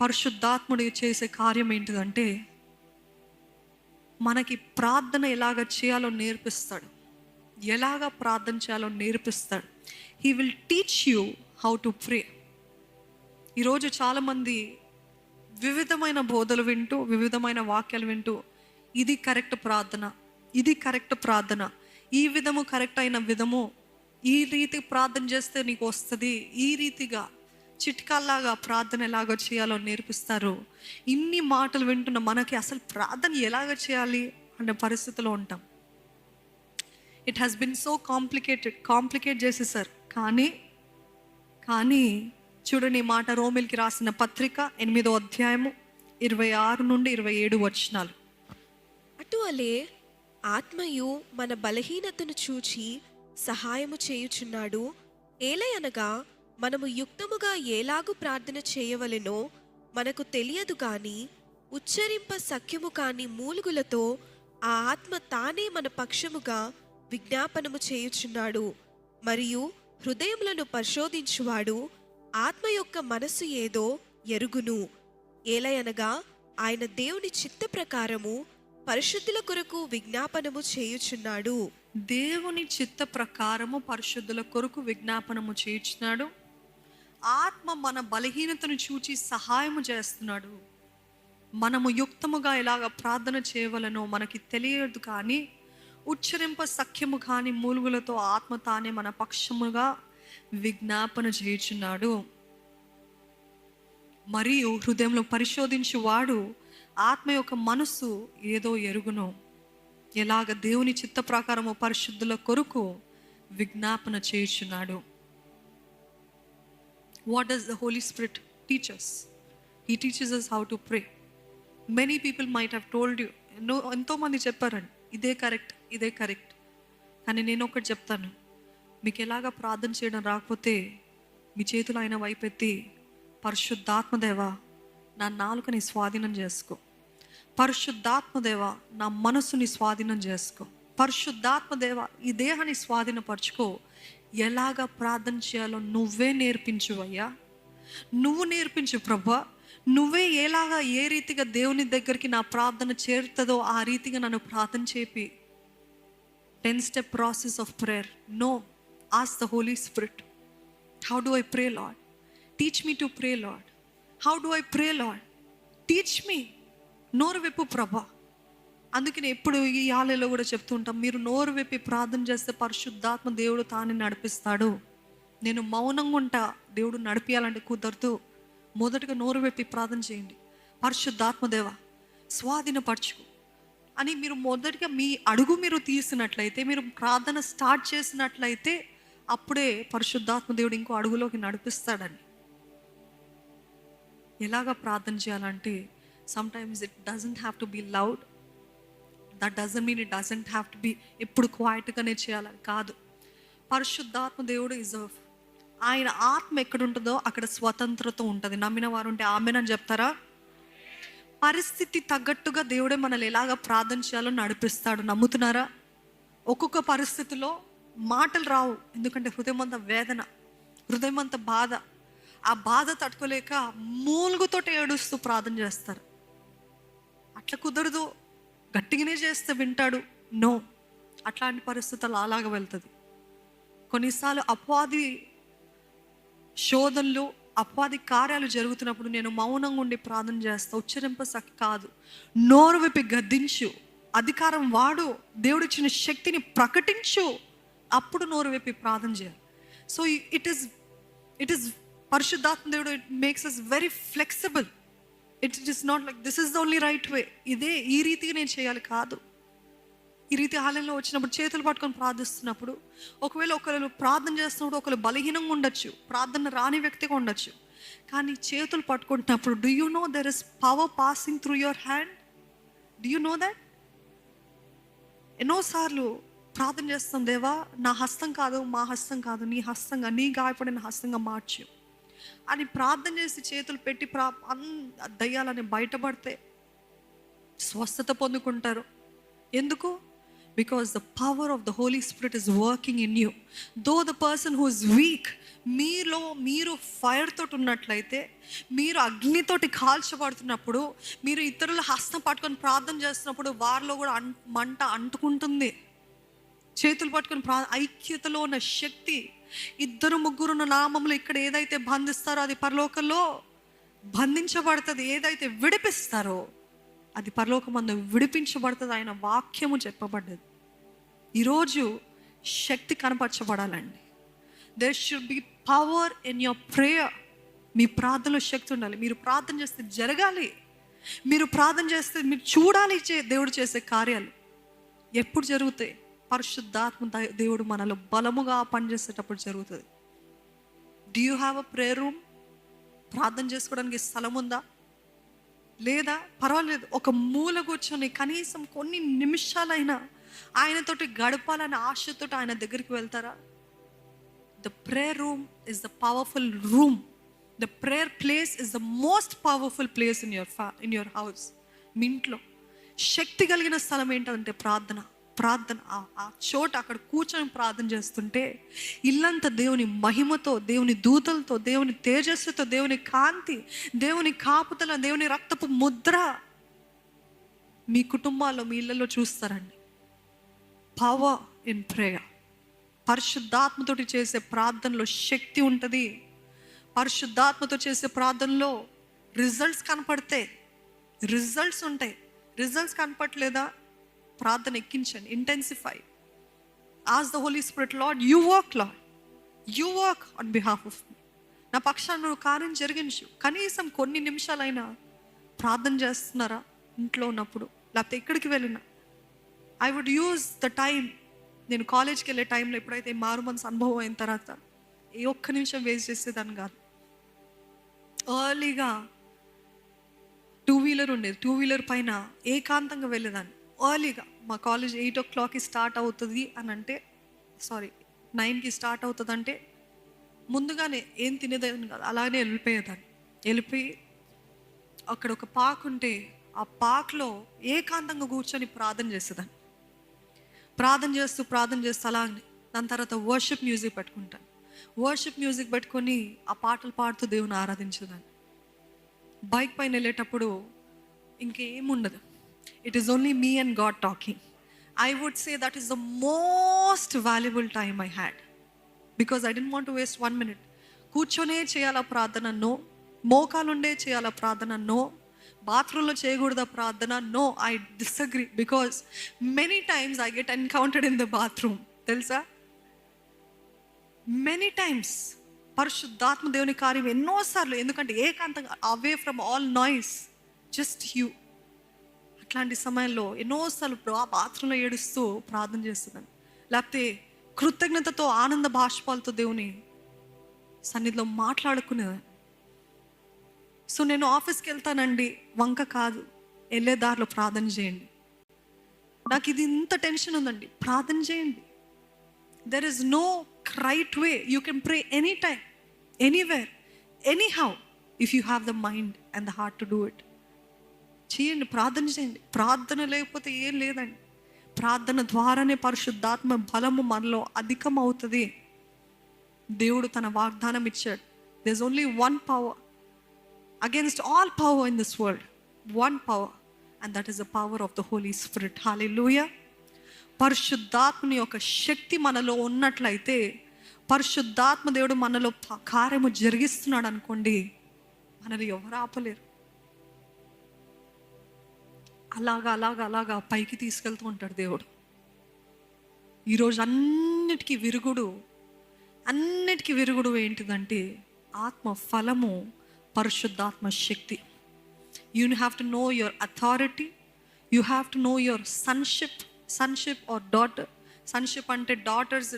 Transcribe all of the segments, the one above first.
పరిశుద్ధాత్ముడు చేసే కార్యం ఏంటిదంటే, మనకి ప్రార్థన ఎలాగ చేయాలో నేర్పిస్తాడు. ఎలాగ ప్రార్థన చేయాలో నేర్పిస్తాడు. He will teach you how to pray. ఈరోజు చాలామంది వివిధమైన బోధలు వింటూ, వివిధమైన వాక్యాలు వింటూ, ఇది కరెక్ట్ ప్రార్థన, ఇది కరెక్ట్ ప్రార్థన, ఈ విధము కరెక్ట్ అయిన విధము, ఈ రీతి ప్రార్థన చేస్తే నీకు వస్తుంది, ఈ రీతిగా చిట్కాల్లాగా ప్రార్థన ఎలాగో చేయాలో నేర్పిస్తారు. ఇన్ని మాటలు వింటున్న మనకి అసలు ప్రార్థన ఎలాగ చేయాలి అనే పరిస్థితిలో ఉంటాం. It has been so complicate చేసేసారు. కానీ చూడండి ఈ మాట, రోమిల్కి రాసిన పత్రిక 8వ అధ్యాయము 26 నుండి 27 వచనాలు. అటువలే ఆత్మయు మన బలహీనతను చూచి సహాయము చేయుచున్నాడు. ఏలయనగా మనము యుక్తముగా ఏలాగు ప్రార్థన చేయవలెనో మనకు తెలియదు కానీ ఉచ్చరింప సఖ్యము కాని మూలుగులతో ఆ ఆత్మ తానే మన పక్షముగా విజ్ఞాపనము చేయుచున్నాడు. మరియు హృదయములను పరిశోధించువాడు ఆత్మ యొక్క మనస్సు ఏదో ఎరుగును. ఏలయనగా ఆయన దేవుని చిత్త ప్రకారము పరిశుద్ధుల కొరకు విజ్ఞాపనము చేయుచున్నాడు. దేవుని చిత్త ప్రకారము పరిశుద్ధుల కొరకు విజ్ఞాపనము చేయుచున్నాడు. ఆత్మ మన బలహీనతను చూచి సహాయము చేస్తున్నాడు. మనము యుక్తముగా ఎలాగ ప్రార్థన చేయవలనో మనకి తెలియదు కానీ ఉచ్చరింప సఖ్యము కాని మూలుగులతో ఆత్మ తానే మన పక్షముగా విజ్ఞాపన చేయుచున్నాడు. మరియు హృదయంలో పరిశోధించువాడు ఆత్మ యొక్క మనస్సు ఏదో ఎరుగును. ఎలాగ దేవుని చిత్త ప్రకారము పరిశుద్ధుల కొరకు విజ్ఞాపన చేయుచున్నాడు. What does the Holy Spirit teach us? He teaches us how to pray. Many people might have told you, ఎంతో మంది చెప్పారండి ఇదే కరెక్ట్. కానీ నేను ఒకటి చెప్తాను, మీకు ఎలాగ ప్రార్థన చేయడం రాకపోతే మీ చేతులు ఆయన వైపెత్తి, పరిశుద్ధాత్మదేవా నా నాలుకని స్వాధీనం చేసుకో, పరిశుద్ధాత్మదేవా నా మనసుని స్వాధీనం చేసుకో, పరిశుద్ధాత్మదేవా ఈ దేహాన్ని స్వాధీనపరచుకో. ఎలాగ ప్రార్థన చేయాలో నువ్వే నేర్పించు అయ్యా, నువ్వు నేర్పించు ప్రభా. నువ్వే ఎలాగా ఏ రీతిగా దేవుని దగ్గరికి నా ప్రార్థన చేరుతుందో ఆ రీతిగా నన్ను ప్రార్థన చేపి. 10-step process of prayer. No, ask the Holy Spirit. How do I pray, Lord? Teach me to pray, Lord. How do I pray, Lord? Teach me. నోరు విప్పు ప్రభా. అందుకని ఎప్పుడు ఈ ఆలయంలో కూడా చెప్తూ ఉంటాం, మీరు నోరు విప్పి ప్రార్థన చేస్తే పరిశుద్ధాత్మ దేవుడు తానే నడిపిస్తాడు. నేను మౌనంగా ఉంటా, దేవుడు నడిపియాలంటే కుదరదు. మొదటగా నోరు విప్పి ప్రార్థన చేయండి. పరిశుద్ధాత్మదేవ స్వాధీనపరచుకో అని మీరు మొదటిగా మీ అడుగు మీరు తీసినట్లయితే, మీరు ప్రార్థన స్టార్ట్ చేసినట్లయితే అప్పుడే పరిశుద్ధాత్మ దేవుడు ఇంకో అడుగులోకి నడిపిస్తాడని. ఎలాగ ప్రార్థన చేయాలంటే, sometimes it doesn't have to be loud. That doesn't mean it doesn't have to be ఎప్పుడు క్వైట్గానే చేయాలని కాదు. పరిశుద్ధాత్మ దేవుడు ఆయన ఆత్మ ఎక్కడ ఉంటుందో అక్కడ స్వతంత్రత ఉంటుంది. నమ్మిన వారు ఉంటే ఆమెన్ అని చెప్తారా? పరిస్థితి తగ్గట్టుగా దేవుడే మనల్ని ఎలాగ ప్రార్థన చేయాలో నడిపిస్తాడు. నమ్ముతున్నారా? ఒక్కొక్క పరిస్థితిలో మాటలు రావు, ఎందుకంటే హృదయం అంత వేదన, హృదయం అంత బాధ. ఆ బాధ తట్టుకోలేక మూలుగుతోటి ఏడుస్తూ ప్రార్థన చేస్తారు. అట్లా కుదరదు, గట్టిగానే చేస్తే వింటాడు. నో, అట్లాంటి పరిస్థితులు అలాగ వెళ్తుంది. కొన్నిసార్లు అపవాది శోధనలు, అపవాది కార్యాలు జరుగుతున్నప్పుడు నేను మౌనంగా ఉండి ప్రార్థన చేస్తా. ఉచ్చరింపసకి కాదు, నోరు విప్పి గద్దించు, అధికారం వాడు, దేవుడు ఇచ్చిన శక్తిని ప్రకటించు, అప్పుడు నోరు విప్పి ప్రార్థన చేయాలి. సో ఇట్ ఈస్ పరిశుద్ధాత్మ దేవుడు it makes us very flexible. It is not like this is the only right way, ఈ రీతిగా నేను చేయాలి కాదు. ఈ రీతి ఆలయంలో వచ్చినప్పుడు చేతులు పట్టుకొని ప్రార్థిస్తున్నప్పుడు, ఒకవేళ ఒకరు ప్రార్థన చేస్తున్నప్పుడు ఒకరు బలహీనంగా ఉండొచ్చు, ప్రార్థన రాని వ్యక్తిగా ఉండొచ్చు, కానీ చేతులు పట్టుకుంటున్నప్పుడు do you know there is power passing through your hand? Do you know that? ఎన్నోసార్లు ప్రార్థన చేస్తాం, దేవా నా హస్తం కాదు, మా హస్తం కాదు, నీ హస్తంగా, నీ గాయపడిన హస్తంగా మార్చు అని ప్రార్థన చేసి చేతులు పెట్టి దయ్యాలని బయటపడితే స్వస్థత పొందుకుంటారు. ఎందుకు? Because the power of the Holy Spirit is working in you. Though the person who is weak, మీరు ఫైర్ తోటి ఉన్నట్లయితే, మీరు అగ్నితోటి కాల్చబడుతున్నప్పుడు, మీరు ఇతరుల హస్తం పట్టుకొని ప్రార్థన చేస్తున్నప్పుడు వారిలో కూడా మంట అంటుకుంటుంది. చేతులు పట్టుకొని ఐక్యతలో ఉన్న శక్తి, 2-3 నామములు ఇక్కడ ఏదైతే బంధిస్తారో అది పరలోకంలో బంధించబడుతుంది. ఏదైతే విడిపిస్తారో అది పరలోకమందు విడిపించబడుతుంది. ఆయన వాక్యము చెప్పబడ్డది. ఈరోజు శక్తి కనపరచబడాలండి. There should be power in your prayer. మీ ప్రార్థనలో శక్తి ఉండాలి. మీరు ప్రార్థన చేస్తే జరగాలి. మీరు ప్రార్థన చేస్తే మీరు చూడాలి దేవుడు చేసే కార్యాలు. ఎప్పుడు జరుగుతాయి? పరిశుద్ధాత్మ దేవుడు మనలో బలముగా పనిచేసేటప్పుడు జరుగుతుంది. Do you have a prayer room? ప్రార్థన చేసుకోవడానికి స్థలం ఉందా? లేదా? పర్వాలేదు, ఒక మూల కూర్చొని కనీసం కొన్ని నిమిషాలైనా ఆయనతోటి గడపాలని ఆశతో ఆయన దగ్గరికి వెళ్తారా? The prayer room is the powerful room. The prayer place is the most powerful place in your house. మీ ఇంట్లో శక్తి కలిగిన స్థలం ఏంటంటే ప్రార్థన. ఆ చోట అక్కడ కూర్చొని ప్రార్థన చేస్తుంటే ఇల్లంతా దేవుని మహిమతో, దేవుని దూతలతో, దేవుని తేజస్సుతో, దేవుని కాంతి, దేవుని కాపుదల, దేవుని రక్తపు ముద్ర మీ కుటుంబాల్లో, మీ ఇళ్ళల్లో చూస్తారండి. Power in prayer. పరిశుద్ధాత్మతోటి చేసే ప్రార్థనలో శక్తి ఉంటుంది. పరిశుద్ధాత్మతో చేసే ప్రార్థనలో రిజల్ట్స్ కనపడతాయి, రిజల్ట్స్ ఉంటాయి. రిజల్ట్స్ కనపడలేదా? ప్రార్థన ఎక్కించండి, intensify. As the Holy Spirit, Lord you work, Lord you work on behalf of me. నా పక్షాన నువ్వు కార్యం జరిగించు. కనీసం కొన్ని నిమిషాలైనా ప్రార్థన చేస్తున్నారా ఇంట్లో ఉన్నప్పుడు? లేకపోతే ఎక్కడికి వెళ్ళినా I would use the time. నేను కాలేజ్కి వెళ్ళే టైంలో ఎప్పుడైతే మారు మనసు అనుభవం అయిన తర్వాత ఏ ఒక్క నిమిషం వేస్ట్ చేసేదాన్ని కాదు. ఎర్లీగా 2 వీలర్ ఉండేది, 2 వీలర్ పైన ఏకాంతంగా వెళ్ళేదాన్ని. ఎర్లీగా మా కాలేజ్ 8 o'clockకి స్టార్ట్ అవుతుంది అని అంటే, 9కి స్టార్ట్ అవుతుంది అంటే ముందుగానే ఏం తినేదాన్ని కాదు, అలానే వెళ్ళిపోయేదాన్ని. వెళ్ళిపోయి అక్కడ ఒక పార్క్ ఉంటే ఆ పార్క్లో ఏకాంతంగా కూర్చొని ప్రార్థన చేసేదాన్ని. ప్రార్థన చేస్తూ అలాగే దాని తర్వాత వర్షిప్ మ్యూజిక్ పెట్టుకుంటాను. వర్షిప్ మ్యూజిక్ పెట్టుకొని ఆ పాటలు పాడుతూ దేవుని ఆరాధించేదాన్ని. బైక్ పైన వెళ్ళేటప్పుడు ఇంకేముండదు, it is only me and God talking. I would say that is the most valuable time I had, because I didn't want to waste 1 minute. కూర్చొనే చేయాలా ప్రార్థన? నో. మోకాలుండే చేయాలా ప్రార్థన? నో. బాత్రూంలో చేయకూడదా ప్రార్థన? No. I disagree, because many times I get encountered in the bathroom. తెలుసా? Many times పరిశుద్ధాత్మ దేవుని కార్యం ఎన్నోసార్లు. ఎందుకంటే ఏకాంతంగా, away from all noise, just you. అట్లాంటి సమయంలో ఎన్నోసార్లు ఆ బాత్రూంలో ఏడుస్తూ ప్రార్థన చేస్తున్నాను. లేకపోతే కృతజ్ఞతతో ఆనంద బాష్పాలతో దేవుని సన్నిధిలో మాట్లాడుకునేదాన్ని. సో నేను ఆఫీస్కి వెళ్తానండి, వంక కాదు, వెళ్ళే దారిలో ప్రార్థన చేయండి. నాకు ఇది ఇంత టెన్షన్ ఉందండి, ప్రార్థన చేయండి. There is no right way. You can pray any time, anywhere, anyhow, if you have the mind and the heart to do it. చేయండి, ప్రార్థన చేయండి. ప్రార్థన లేకపోతే ఏం లేదండి. ప్రార్థన ద్వారానే పరిశుద్ధాత్మ బలము మనలో అధికం అవుతుంది. దేవుడు తన వాగ్దానం ఇచ్చాడు. There is only one power against all power in this world, one power, and that is the power of the Holy Spirit. Hallelujah. పరిశుద్ధాత్మని యొక్క శక్తి మనలో ఉన్నట్లయితే, పరిశుద్ధాత్మ దేవుడు మనలో కార్యము జరిగిస్తున్నాడు అనుకోండి, మనల్ని ఎవరు ఆపలేరు. అలాగా పైకి తీసుకెళ్తూ ఉంటాడు దేవుడు. ఈరోజు అన్నిటికీ విరుగుడు ఏంటిదంటే ఆత్మ ఫలము, పరిశుద్ధాత్మ శక్తి. You have to know your authority, you have to know your sonship or daughter. Sonship అంటే డాటర్స్,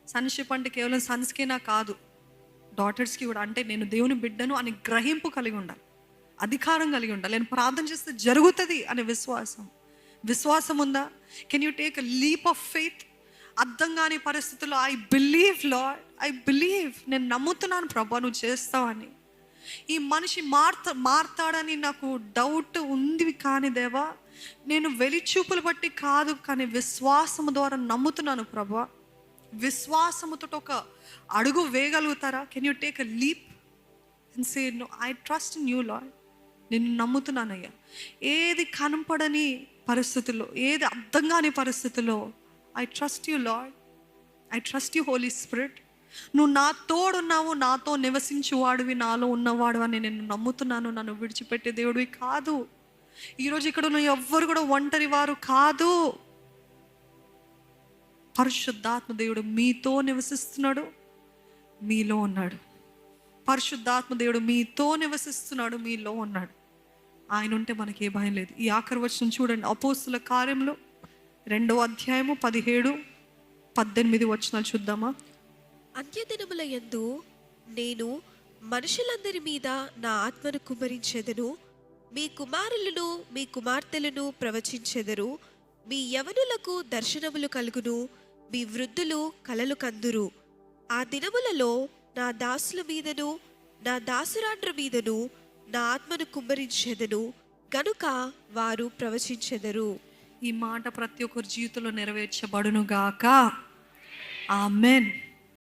సన్షిప్ అంటే కేవలం సన్స్కేనా కాదు, డాటర్స్కి కూడా. అంటే నేను దేవుని బిడ్డను అని గ్రహింపు కలిగి ఉండాలి, అధికారం కలిగి ఉండాలి. నేను ప్రార్థన చేస్తే జరుగుతుంది అనే విశ్వాసం ఉందా? Can you take a leap of faith? అర్థం కాని పరిస్థితుల్లో I believe lord, I believe, నేను నమ్ముతున్నాను ప్రభా నువ్వు చేస్తావని. ఈ మనిషి మారతాడని నాకు డౌట్ ఉంది, కానీ దేవా నేను వెలిచూపులు బట్టి కాదు, కానీ విశ్వాసము ద్వారా నమ్ముతున్నాను ప్రభా. విశ్వాసముతో ఒక అడుగు వేయగలుగుతారా? Can you take a leap and say no, I trust in you Lord. నేను నమ్ముతున్నానయ్యా. ఏది కనపడని పరిస్థితుల్లో, ఏది అర్థం కాని పరిస్థితుల్లో, I trust you Lord, I trust you Holy Spirit. నువ్వు నా తోడున్నావు, నాతో నివసించువాడివి, నాలో ఉన్నవాడు అని నేను నమ్ముతున్నాను. నన్ను విడిచిపెట్టే దేవుడివి కాదు. ఈరోజు ఇక్కడ ఉన్న ఎవ్వరు కూడా ఒంటరి వారు కాదు. పరిశుద్ధాత్మ దేవుడు మీతో నివసిస్తున్నాడు, మీలో ఉన్నాడు. పరిశుద్ధాత్మ దేవుడు మీతో నివసిస్తున్నాడు, మీలో ఉన్నాడు. ఆయన ఉంటే మనకి ఏ భయం లేదు. ఈ ఆఖరి వచనం చూడండి, అపోస్తుల కార్యంలో 2వ అధ్యాయము 17-18 వచనాలు చూద్దామా? అంత్యదినముల యందు నేను మనుషులందరి మీద నా ఆత్మను కుమ్మరించెదను. మీ కుమారులను మీ కుమార్తెలను ప్రవచించెదరు. మీ యవనులకు దర్శనములు కలుగును. మీ వృద్ధులు కలలు కందురు. ఆ దినములలో నా దాసుల మీదను నా దాసురాండ్ర మీదను నా ఆత్మను కుమ్మరించెదను గనుక వారు ప్రవచించెదరు. ఈ మాట ప్రతి ఒక్కరి జీవితంలో నెరవేర్చబడును గాక. ఆమెన్.